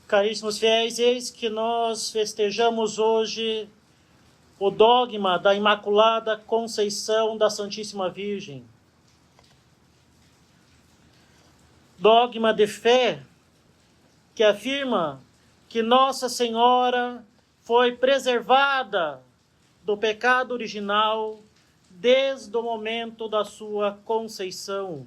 Caríssimos fiéis, eis que nós festejamos hoje o dogma da Imaculada Conceição da Santíssima Virgem. Dogma de fé que afirma que Nossa Senhora foi preservada do pecado original desde o momento da sua conceição.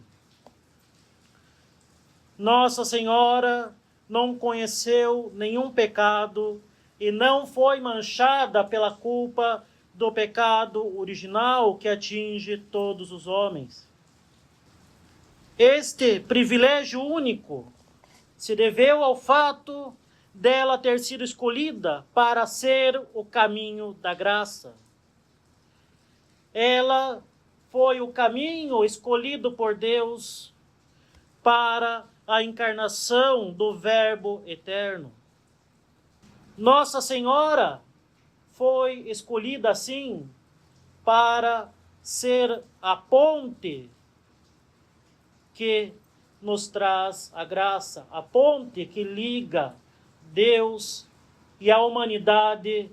Nossa Senhora não conheceu nenhum pecado e não foi manchada pela culpa do pecado original que atinge todos os homens. Este privilégio único se deveu ao fato dela ter sido escolhida para ser o caminho da graça. Ela foi o caminho escolhido por Deus para a encarnação do Verbo eterno. Nossa Senhora foi escolhida assim para ser a ponte que nos traz a graça, a ponte que liga Deus e a humanidade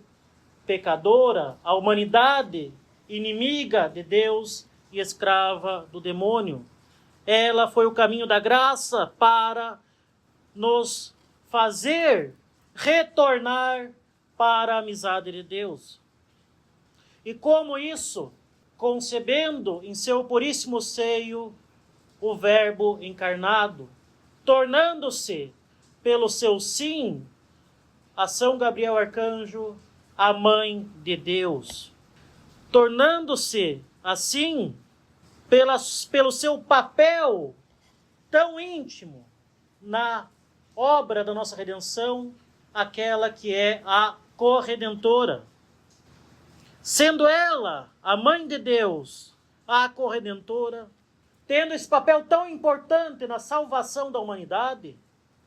pecadora, a humanidade inimiga de Deus e escrava do demônio. Ela foi o caminho da graça para nos fazer retornar para a amizade de Deus. E como isso? Concebendo em seu puríssimo seio o Verbo encarnado, tornando-se, pelo seu sim, a São Gabriel Arcanjo, a Mãe de Deus. Tornando-se, assim, pelo seu papel tão íntimo na obra da nossa redenção, aquela que é a corredentora. Sendo ela, a Mãe de Deus, a corredentora, tendo esse papel tão importante na salvação da humanidade,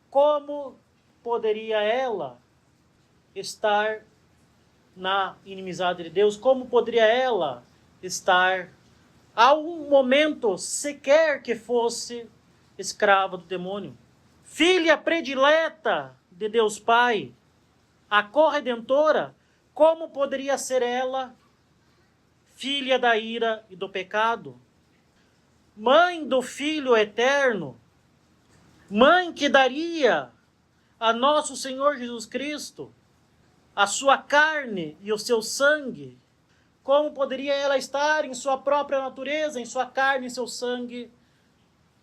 como poderia ela estar na inimizade de Deus? Como poderia ela estar a um momento sequer que fosse escrava do demônio? Filha predileta de Deus Pai, a corredentora, como poderia ser ela filha da ira e do pecado? Mãe do Filho eterno, mãe que daria a nosso Senhor Jesus Cristo a sua carne e o seu sangue. Como poderia ela estar em sua própria natureza, em sua carne e seu sangue,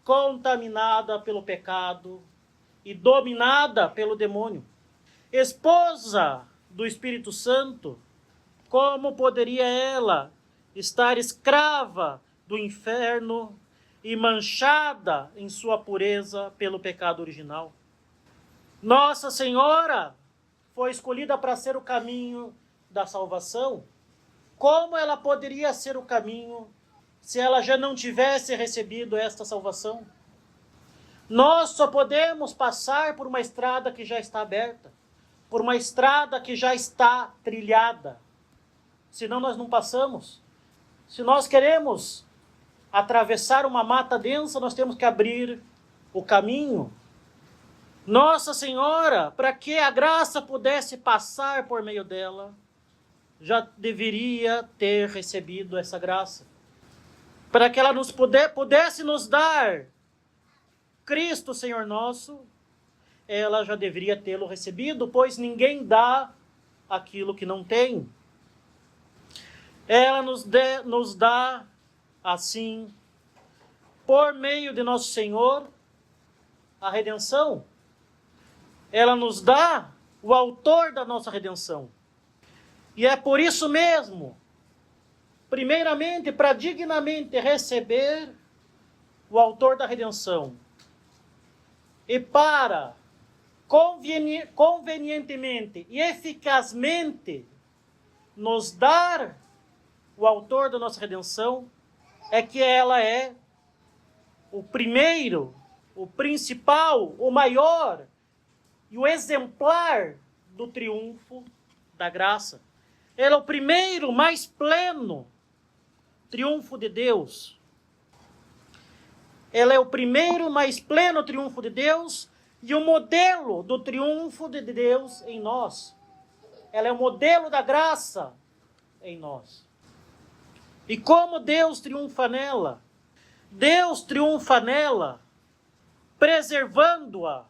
contaminada pelo pecado e dominada pelo demônio? Esposa do Espírito Santo, como poderia ela estar escrava do inferno e manchada em sua pureza pelo pecado original? Nossa Senhora foi escolhida para ser o caminho da salvação. Como ela poderia ser o caminho se ela já não tivesse recebido esta salvação? Nós só podemos passar por uma estrada que já está aberta, por uma estrada que já está trilhada. Senão nós não passamos. Se nós queremos atravessar uma mata densa, nós temos que abrir o caminho. Nossa Senhora, para que a graça pudesse passar por meio dela, já deveria ter recebido essa graça. Para que ela pudesse nos dar Cristo, Senhor nosso, ela já deveria tê-lo recebido, pois ninguém dá aquilo que não tem. Ela nos dá, assim, por meio de nosso Senhor, a redenção. Ela nos dá o autor da nossa redenção. E é por isso mesmo, primeiramente, para dignamente receber o autor da redenção, e para convenientemente e eficazmente nos dar o autor da nossa redenção, é que ela é o primeiro, o principal, o maior e o exemplar do triunfo da graça. Ela é o primeiro, mais pleno triunfo de Deus. Ela é o primeiro, mais pleno triunfo de Deus e o modelo do triunfo de Deus em nós. Ela é o modelo da graça em nós. E como Deus triunfa nela? Deus triunfa nela preservando-a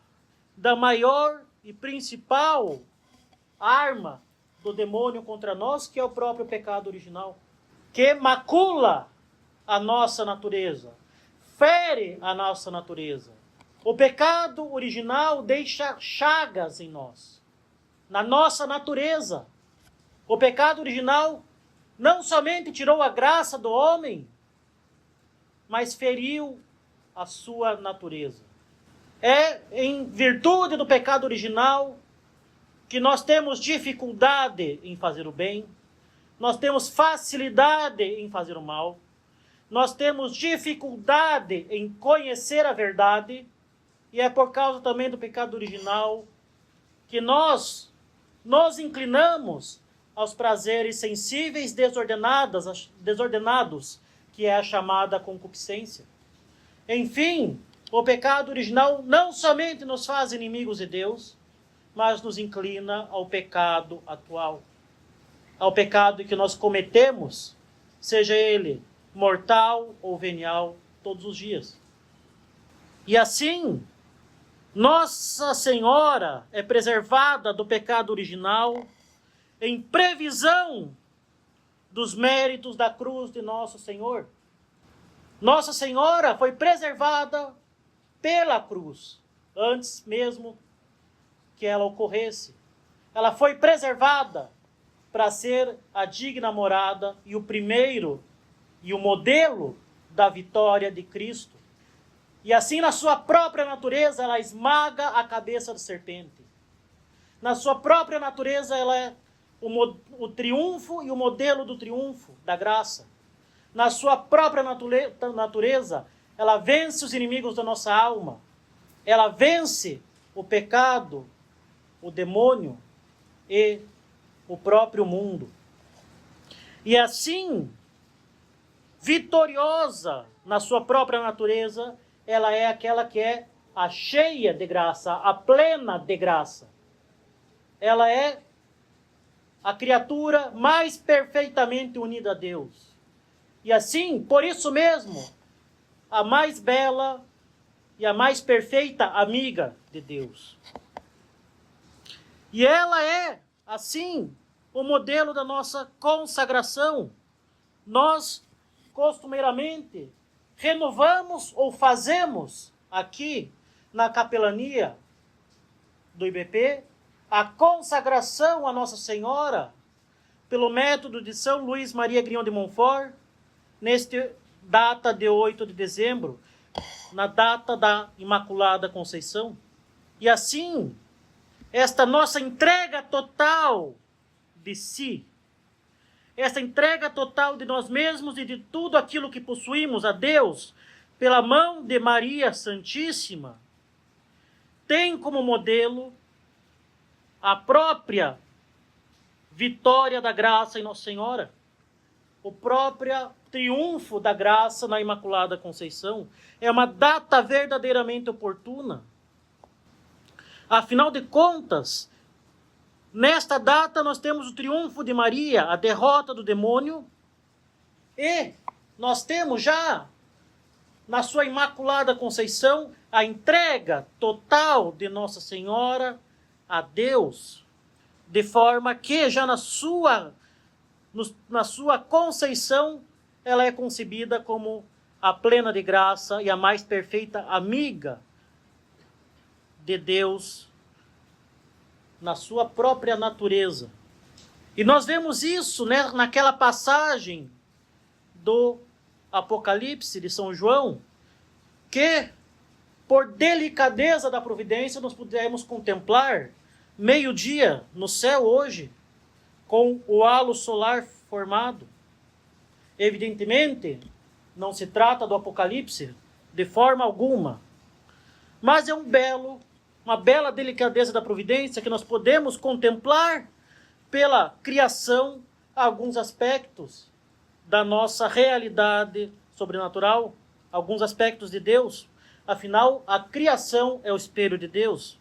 da maior e principal arma do demônio contra nós, que é o próprio pecado original, que macula a nossa natureza, fere a nossa natureza. O pecado original deixa chagas em nós, na nossa natureza. O pecado original não somente tirou a graça do homem, mas feriu a sua natureza. É em virtude do pecado original que nós temos dificuldade em fazer o bem, nós temos facilidade em fazer o mal, nós temos dificuldade em conhecer a verdade, e é por causa também do pecado original que nós nos inclinamos aos prazeres sensíveis desordenados, que é a chamada concupiscência. Enfim, o pecado original não somente nos faz inimigos de Deus, mas nos inclina ao pecado atual, ao pecado que nós cometemos, seja ele mortal ou venial, todos os dias. E assim, Nossa Senhora é preservada do pecado original em previsão dos méritos da cruz de Nosso Senhor. Nossa Senhora foi preservada pela cruz, antes mesmo que ela ocorresse. Ela foi preservada para ser a digna morada e o primeiro e o modelo da vitória de Cristo. E assim, na sua própria natureza, ela esmaga a cabeça da serpente. Na sua própria natureza, ela é o triunfo e o modelo do triunfo da graça. Na sua própria natureza, ela vence os inimigos da nossa alma. Ela vence o pecado, o demônio e o próprio mundo. E assim, vitoriosa na sua própria natureza, ela é aquela que é a cheia de graça, a plena de graça. Ela é a criatura mais perfeitamente unida a Deus. E assim, por isso mesmo, a mais bela e a mais perfeita amiga de Deus. E ela é, assim, o modelo da nossa consagração. Nós, costumeiramente, renovamos ou fazemos aqui na capelania do IBP a consagração a Nossa Senhora pelo método de São Luís Maria Grignon de Montfort, nesta data de 8 de dezembro, na data da Imaculada Conceição. E assim, esta nossa entrega total de si, essa entrega total de nós mesmos e de tudo aquilo que possuímos a Deus, pela mão de Maria Santíssima, tem como modelo a própria vitória da graça em Nossa Senhora, o próprio triunfo da graça na Imaculada Conceição. É uma data verdadeiramente oportuna. Afinal de contas, nesta data nós temos o triunfo de Maria, a derrota do demônio, e nós temos já, na sua Imaculada Conceição, a entrega total de Nossa Senhora a Deus, de forma que já na sua conceição ela é concebida como a plena de graça e a mais perfeita amiga de Deus na sua própria natureza. E nós vemos isso, né, naquela passagem do Apocalipse de São João, que por delicadeza da providência nós pudemos contemplar meio-dia no céu hoje, com o halo solar formado. Evidentemente, não se trata do Apocalipse de forma alguma, mas é uma bela delicadeza da providência que nós podemos contemplar pela criação alguns aspectos da nossa realidade sobrenatural, alguns aspectos de Deus, Afinal, a criação é o espelho de Deus.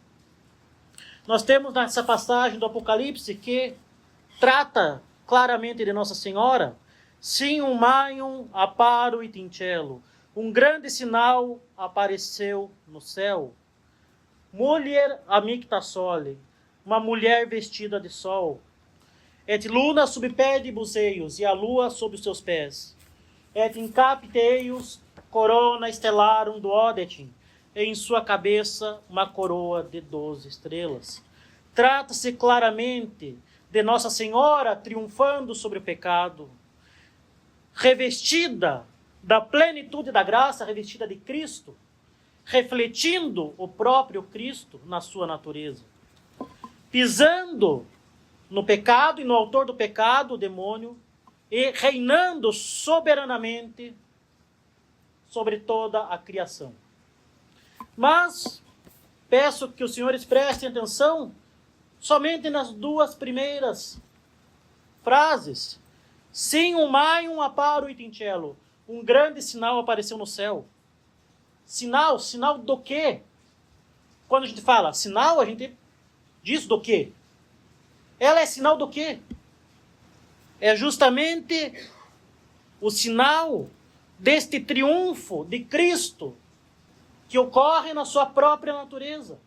Nós temos nessa passagem do Apocalipse que trata claramente de Nossa Senhora. Sim, um maium aparo e tincello. Um grande sinal apareceu no céu. Mulher amicta sole. Uma mulher vestida de sol. Et luna sub pedibus eius, e a lua sob os seus pés. Et in capite eius corona stellarum duodetim, e em sua cabeça uma coroa de 12 estrelas. Trata-se claramente de Nossa Senhora triunfando sobre o pecado, revestida da plenitude da graça, revestida de Cristo, refletindo o próprio Cristo na sua natureza, pisando no pecado e no autor do pecado, o demônio, e reinando soberanamente sobre toda a criação. Mas peço que os senhores prestem atenção somente nas duas primeiras frases. Sim, um maium aparo e tincello. Um grande sinal apareceu no céu. Sinal do quê? Quando a gente fala sinal, a gente diz do quê? Ela é sinal do quê? É justamente o sinal deste triunfo de Cristo que ocorre na sua própria natureza.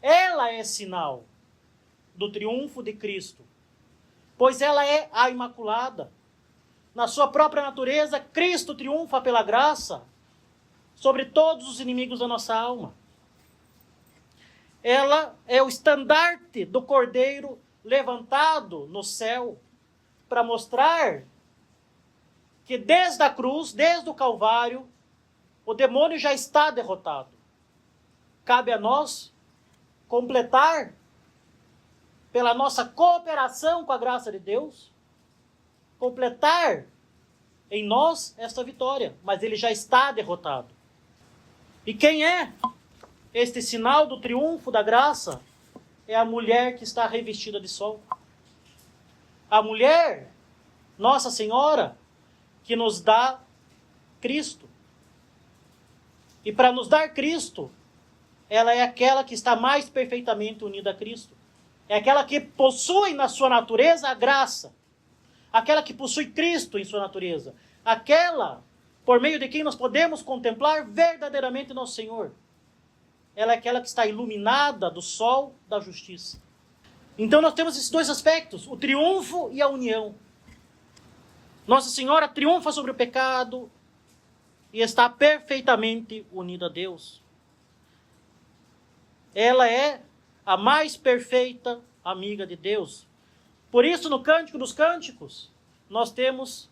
Ela é sinal do triunfo de Cristo, pois ela é a Imaculada. Na sua própria natureza, Cristo triunfa pela graça sobre todos os inimigos da nossa alma. Ela é o estandarte do Cordeiro levantado no céu para mostrar que desde a cruz, desde o Calvário, o demônio já está derrotado. Cabe a nós completar, pela nossa cooperação com a graça de Deus, completar em nós esta vitória, mas ele já está derrotado. E quem é este sinal do triunfo da graça? É a mulher que está revestida de sol. A mulher, Nossa Senhora, que nos dá Cristo. E para nos dar Cristo, ela é aquela que está mais perfeitamente unida a Cristo. É aquela que possui na sua natureza a graça. Aquela que possui Cristo em sua natureza. Aquela por meio de quem nós podemos contemplar verdadeiramente nosso Senhor. Ela é aquela que está iluminada do sol da justiça. Então nós temos esses dois aspectos, o triunfo e a união. Nossa Senhora triunfa sobre o pecado e está perfeitamente unida a Deus. Ela é a mais perfeita amiga de Deus. Por isso, no Cântico dos Cânticos, nós temos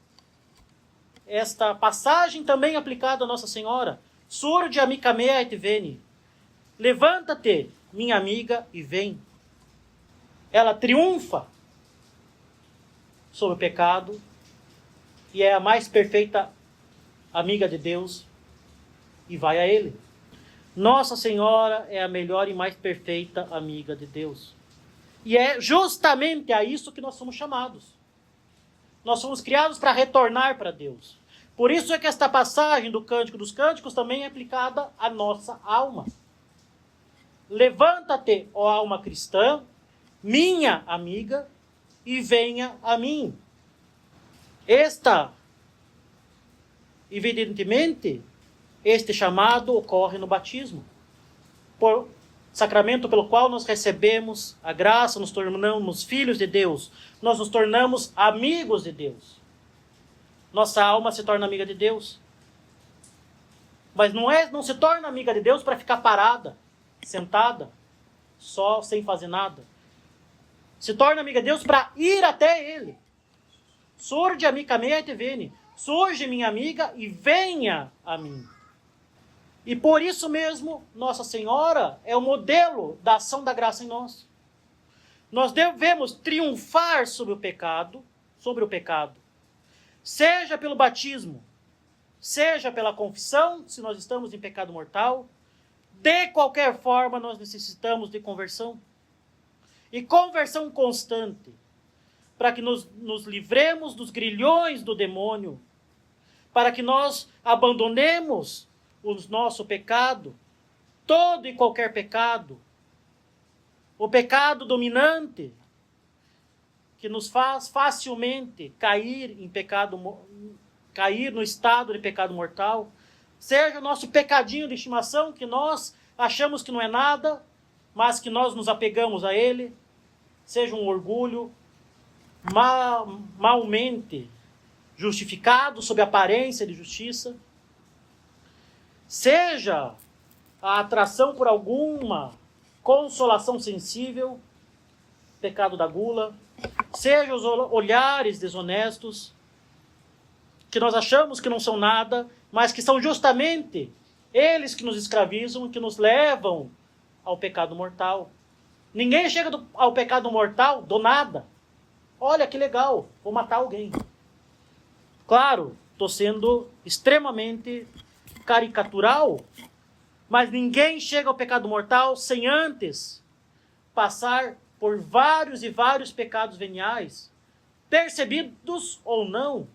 esta passagem também aplicada a Nossa Senhora. Surge amica mea et veni. Levanta-te, minha amiga, e vem. Ela triunfa sobre o pecado e é a mais perfeita amiga de Deus e vai a Ele. Nossa Senhora é a melhor e mais perfeita amiga de Deus. E é justamente a isso que nós somos chamados. Nós somos criados para retornar para Deus. Por isso é que esta passagem do Cântico dos Cânticos também é aplicada à nossa alma. Levanta-te, ó alma cristã, minha amiga, e venha a mim. Evidentemente, este chamado ocorre no batismo, por sacramento pelo qual nós recebemos a graça, nos tornamos filhos de Deus, nós nos tornamos amigos de Deus. Nossa alma se torna amiga de Deus. Mas não se torna amiga de Deus para ficar parada, sentada, só sem fazer nada. Se torna amiga de Deus para ir até Ele. Surge amica mea et veni. Surge minha amiga e venha a mim. E por isso mesmo, Nossa Senhora é o modelo da ação da graça em nós. Nós devemos triunfar sobre o pecado, seja pelo batismo, seja pela confissão, se nós estamos em pecado mortal. De qualquer forma, nós necessitamos de conversão. E conversão constante, para que nos livremos dos grilhões do demônio, para que nós abandonemos o nosso pecado, todo e qualquer pecado, o pecado dominante, que nos faz facilmente cair no estado de pecado mortal, seja o nosso pecadinho de estimação, que nós achamos que não é nada, mas que nós nos apegamos a ele, seja um orgulho malmente justificado sob aparência de justiça, seja a atração por alguma consolação sensível, pecado da gula, seja os olhares desonestos, que nós achamos que não são nada, mas que são justamente eles que nos escravizam e que nos levam ao pecado mortal. Ninguém chega ao pecado mortal do nada. Olha que legal, vou matar alguém. Claro, estou sendo extremamente caricatural, mas ninguém chega ao pecado mortal sem antes passar por vários e vários pecados veniais, percebidos ou não.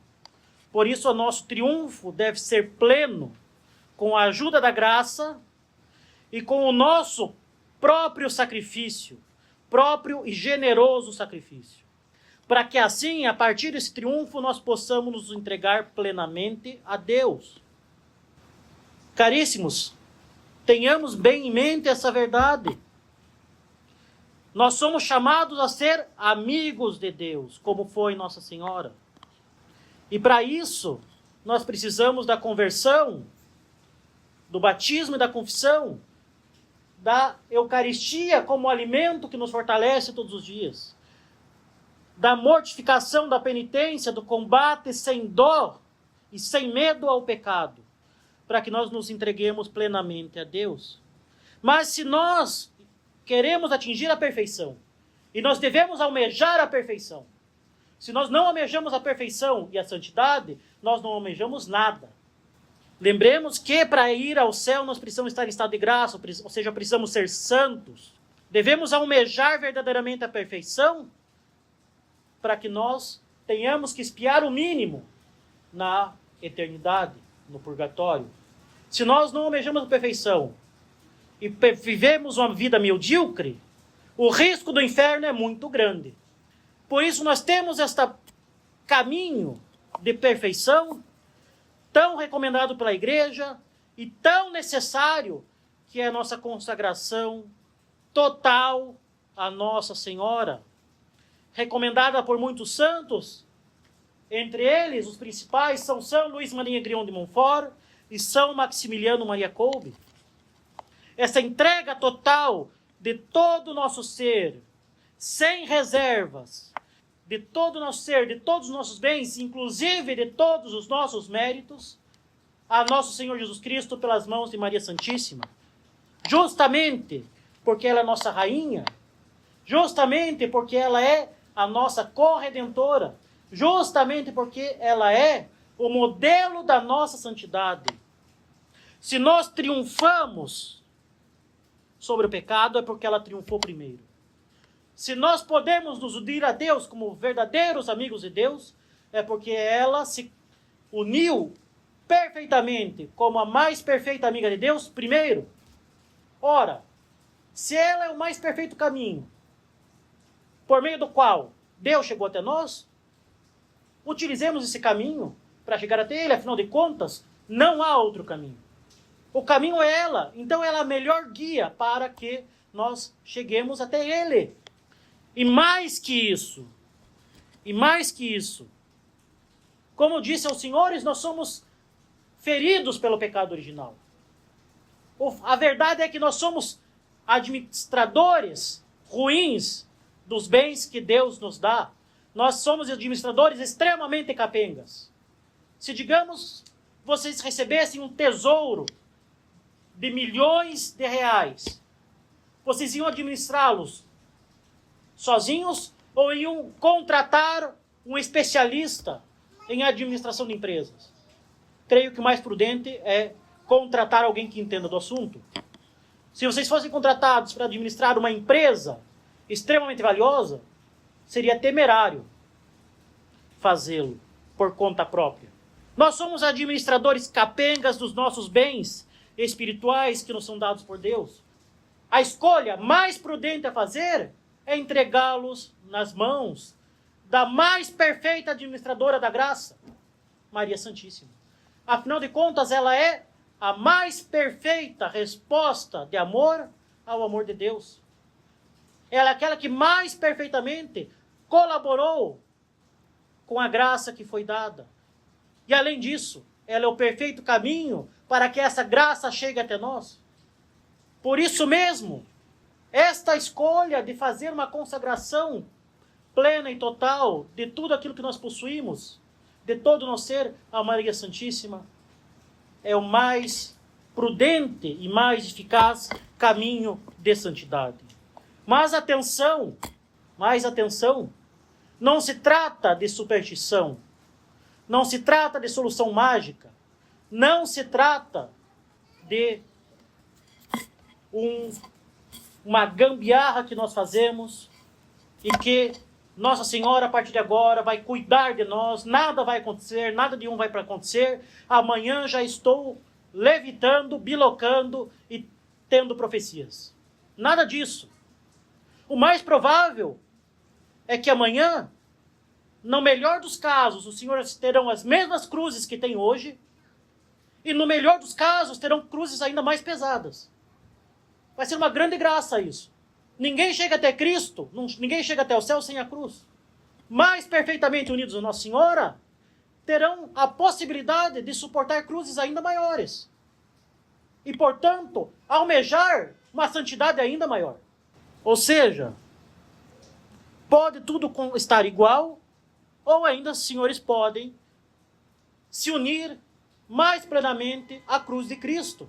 Por isso, o nosso triunfo deve ser pleno, com a ajuda da graça e com o nosso próprio sacrifício, próprio e generoso sacrifício. Para que assim, a partir desse triunfo, nós possamos nos entregar plenamente a Deus. Caríssimos, tenhamos bem em mente essa verdade. Nós somos chamados a ser amigos de Deus, como foi Nossa Senhora. E para isso, nós precisamos da conversão, do batismo e da confissão, da Eucaristia como alimento que nos fortalece todos os dias, da mortificação, da penitência, do combate sem dó e sem medo ao pecado, para que nós nos entreguemos plenamente a Deus. Mas se nós queremos atingir a perfeição, e nós devemos almejar a perfeição, se nós não almejamos a perfeição e a santidade, nós não almejamos nada. Lembremos que para ir ao céu nós precisamos estar em estado de graça, ou seja, precisamos ser santos. Devemos almejar verdadeiramente a perfeição para que nós tenhamos que espiar o mínimo na eternidade, no purgatório. Se nós não almejamos a perfeição e vivemos uma vida medíocre, o risco do inferno é muito grande. Por isso nós temos este caminho de perfeição, tão recomendado pela Igreja e tão necessário, que é a nossa consagração total a Nossa Senhora, recomendada por muitos santos, entre eles os principais são São Luís Maria Grião de Montfort e São Maximiliano Maria Kolbe. Essa entrega total de todo o nosso ser, sem reservas, de todo o nosso ser, de todos os nossos bens, inclusive de todos os nossos méritos, a nosso Senhor Jesus Cristo pelas mãos de Maria Santíssima. Justamente porque ela é nossa rainha, justamente porque ela é a nossa corredentora, justamente porque ela é o modelo da nossa santidade. Se nós triunfamos sobre o pecado, é porque ela triunfou primeiro. Se nós podemos nos unir a Deus como verdadeiros amigos de Deus, é porque ela se uniu perfeitamente como a mais perfeita amiga de Deus primeiro. Ora, se ela é o mais perfeito caminho, por meio do qual Deus chegou até nós, utilizemos esse caminho para chegar até Ele. Afinal de contas, não há outro caminho. O caminho é ela, então ela é a melhor guia para que nós cheguemos até Ele. E mais que isso, como eu disse aos senhores, nós somos feridos pelo pecado original. A verdade é que nós somos administradores ruins dos bens que Deus nos dá. Nós somos administradores extremamente capengas. Se, digamos, vocês recebessem um tesouro de milhões de reais, vocês iam administrá-los sozinhos ou iam contratar um especialista em administração de empresas? Creio que o mais prudente é contratar alguém que entenda do assunto. Se vocês fossem contratados para administrar uma empresa extremamente valiosa, seria temerário fazê-lo por conta própria. Nós somos administradores capengas dos nossos bens espirituais que nos são dados por Deus. A escolha mais prudente a fazer é entregá-los nas mãos da mais perfeita administradora da graça, Maria Santíssima. Afinal de contas, ela é a mais perfeita resposta de amor ao amor de Deus. Ela é aquela que mais perfeitamente colaborou com a graça que foi dada. E além disso, ela é o perfeito caminho para que essa graça chegue até nós. Por isso mesmo, esta escolha de fazer uma consagração plena e total de tudo aquilo que nós possuímos, de todo o nosso ser, a Maria Santíssima, é o mais prudente e mais eficaz caminho de santidade. Mas atenção, não se trata de superstição, não se trata de solução mágica, não se trata de uma gambiarra que nós fazemos e que Nossa Senhora, a partir de agora, vai cuidar de nós, nada vai acontecer, nada de vai para acontecer, amanhã já estou levitando, bilocando e tendo profecias. Nada disso. O mais provável é que amanhã, no melhor dos casos, os senhores terão as mesmas cruzes que tem hoje, e no melhor dos casos, terão cruzes ainda mais pesadas. Vai ser uma grande graça isso. Ninguém chega até Cristo, ninguém chega até o céu sem a cruz. Mais perfeitamente unidos a Nossa Senhora, terão a possibilidade de suportar cruzes ainda maiores. E, portanto, almejar uma santidade ainda maior. Ou seja, pode tudo estar igual, ou ainda os senhores podem se unir mais plenamente à cruz de Cristo.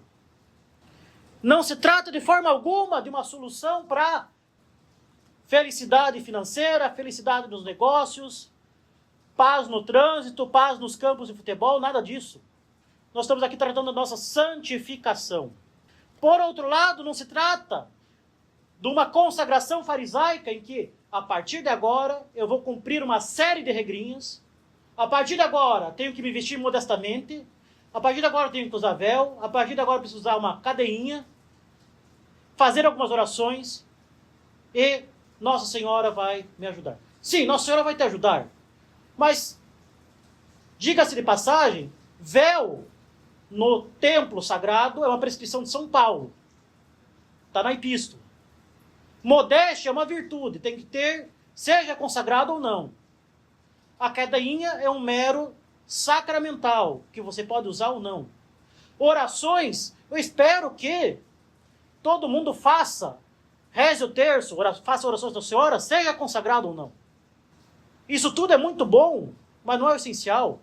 Não se trata de forma alguma de uma solução para felicidade financeira, felicidade nos negócios, paz no trânsito, paz nos campos de futebol, nada disso. Nós estamos aqui tratando da nossa santificação. Por outro lado, não se trata de uma consagração farisaica em que, a partir de agora, eu vou cumprir uma série de regrinhas. A partir de agora, tenho que me vestir modestamente. A partir de agora, tenho que usar véu. A partir de agora, preciso usar uma cadeinha. Fazer algumas orações. E Nossa Senhora vai me ajudar. Sim, Nossa Senhora vai te ajudar. Mas, diga-se de passagem, véu no templo sagrado é uma prescrição de São Paulo. Está na epístola. Modéstia é uma virtude, tem que ter, seja consagrado ou não. A cadeinha é um mero sacramental, que você pode usar ou não. Orações, eu espero que todo mundo faça, reze o terço, faça orações da Senhora, seja consagrado ou não. Isso tudo é muito bom, mas não é o essencial.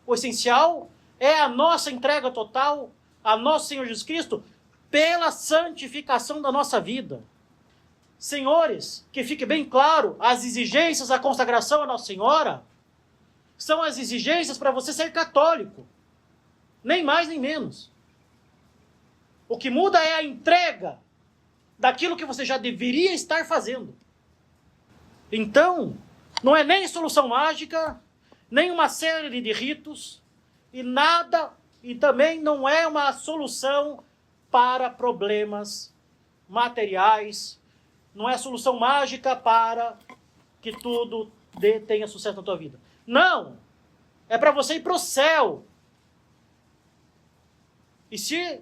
O essencial é a nossa entrega total a nosso Senhor Jesus Cristo pela santificação da nossa vida. Senhores, que fique bem claro, as exigências da consagração a Nossa Senhora são as exigências para você ser católico. Nem mais nem menos. O que muda é a entrega daquilo que você já deveria estar fazendo. Então, não é nem solução mágica, nem uma série de ritos, e nada, e também não é uma solução para problemas materiais, não é solução mágica para que tudo tenha sucesso na tua vida. Não! É para você ir para o céu. E se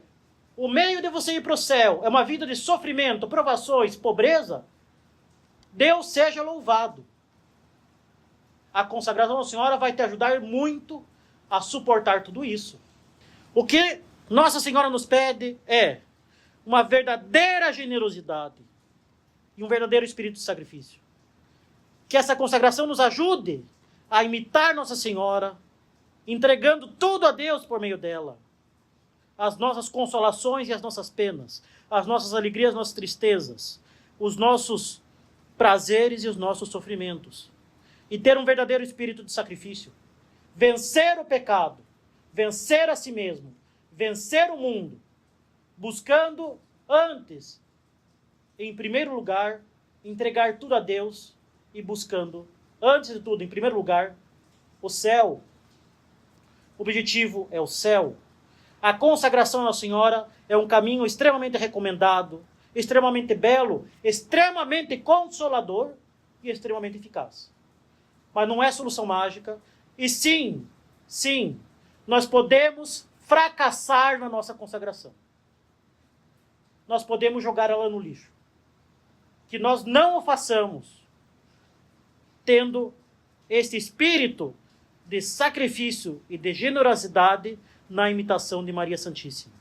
o meio de você ir para o céu é uma vida de sofrimento, provações, pobreza, Deus seja louvado. A consagração da Senhora vai te ajudar muito a suportar tudo isso. O que Nossa Senhora nos pede é uma verdadeira generosidade e um verdadeiro espírito de sacrifício. Que essa consagração nos ajude a imitar Nossa Senhora, entregando tudo a Deus por meio dela. As nossas consolações e as nossas penas, as nossas alegrias, as nossas tristezas, os nossos prazeres e os nossos sofrimentos. E ter um verdadeiro espírito de sacrifício. Vencer o pecado, vencer a si mesmo, vencer o mundo, buscando antes, em primeiro lugar, entregar tudo a Deus e buscando, antes de tudo, em primeiro lugar, o céu. O objetivo é o céu. A consagração à Nossa Senhora é um caminho extremamente recomendado, extremamente belo, extremamente consolador e extremamente eficaz. Mas não é solução mágica. E sim, nós podemos fracassar na nossa consagração. Nós podemos jogar ela no lixo. Que nós não o façamos tendo esse espírito de sacrifício e de generosidade na imitação de Maria Santíssima.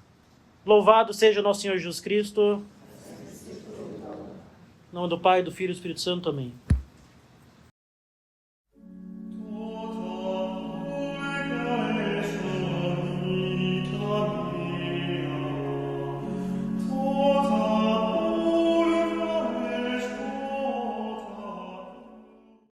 Louvado seja nosso Senhor Jesus Cristo. Em nome do Pai, do Filho e do Espírito Santo. Amém.